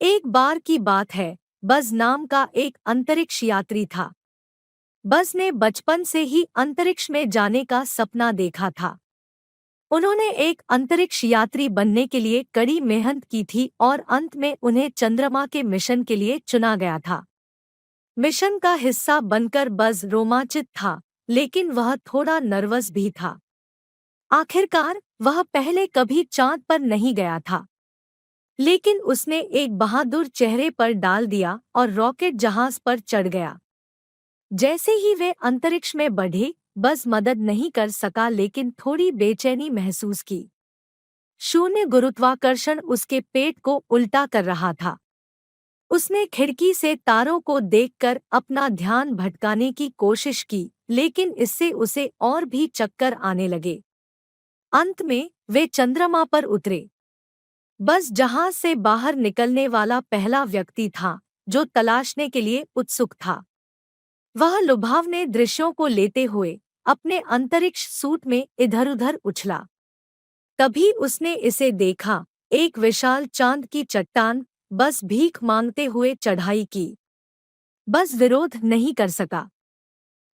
एक बार की बात है, बज़ नाम का एक अंतरिक्ष यात्री था। बज़ ने बचपन से ही अंतरिक्ष में जाने का सपना देखा था। उन्होंने एक अंतरिक्ष यात्री बनने के लिए कड़ी मेहनत की थी और अंत में उन्हें चंद्रमा के मिशन के लिए चुना गया था। मिशन का हिस्सा बनकर बज़ रोमांचित था, लेकिन वह थोड़ा नर्वस भी था। आखिरकार वह पहले कभी चांद पर नहीं गया था, लेकिन उसने एक बहादुर चेहरे पर डाल दिया और रॉकेट जहाज पर चढ़ गया। जैसे ही वे अंतरिक्ष में बढ़े, बस मदद नहीं कर सका लेकिन थोड़ी बेचैनी महसूस की। शून्य गुरुत्वाकर्षण उसके पेट को उल्टा कर रहा था। उसने खिड़की से तारों को देखकर अपना ध्यान भटकाने की कोशिश की, लेकिन इससे उसे और भी चक्कर आने लगे। अंत में वे चंद्रमा पर उतरे। बस जहाज से बाहर निकलने वाला पहला व्यक्ति था जो तलाशने के लिए उत्सुक था। वह लुभावने दृश्यों को लेते हुए अपने अंतरिक्ष सूट में इधर-उधर उछला। तभी उसने इसे देखा, एक विशाल चांद की चट्टान। बस भीख मांगते हुए चढ़ाई की। बस विरोध नहीं कर सका।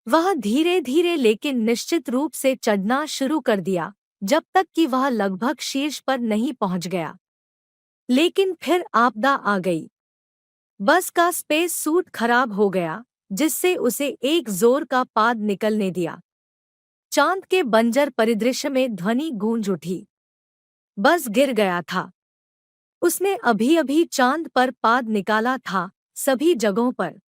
वह धीरे-धीरे लेकिन निश्चित रूप से चढ़ना शुरू कर दिया, जब तक कि वह लगभग शीर्ष पर नहीं पहुंच गया। लेकिन फिर आपदा आ गई। बस का स्पेस सूट खराब हो गया, जिससे उसे एक जोर का पाद निकलने दिया। चांद के बंजर परिदृश्य में ध्वनि गूंज उठी। बस गिर गया था। उसने अभी-अभी चांद पर पाद निकाला था, सभी जगहों पर।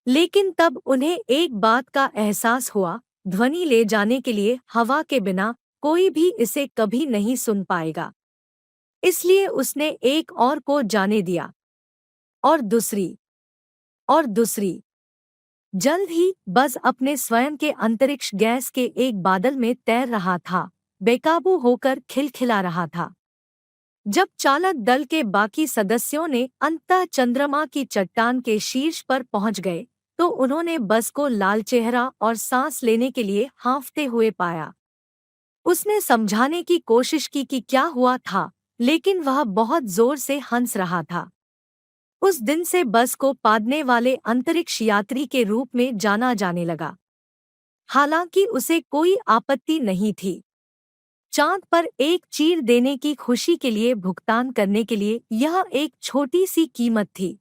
लेकिन तब उन्हें एक बात का एहसास हुआ, ध्वनि ले जाने के लिए हवा के बिना कोई भी इसे कभी नहीं सुन पाएगा। इसलिए उसने एक और को जाने दिया, और दूसरी, और दूसरी। जल्द ही बज़ अपने स्वयं के अंतरिक्ष गैस के एक बादल में तैर रहा था, बेकाबू होकर खिलखिला रहा था। जब चालक दल के बाकी सदस्यों ने अंततः चंद्रमा की चट्टान के शीर्ष पर पहुंच गए, तो उन्होंने बज़ को लाल चेहरा और सांस लेने के लिए हांफते हुए पाया। उसने समझाने की कोशिश की कि क्या हुआ था, लेकिन वह बहुत जोर से हंस रहा था। उस दिन से बस को पादने वाले अंतरिक्ष यात्री के रूप में जाना जाने लगा। हालांकि उसे कोई आपत्ति नहीं थी। चांद पर एक चीर देने की खुशी के लिए भुगतान करने के लिए यह एक छोटी सी कीमत थी।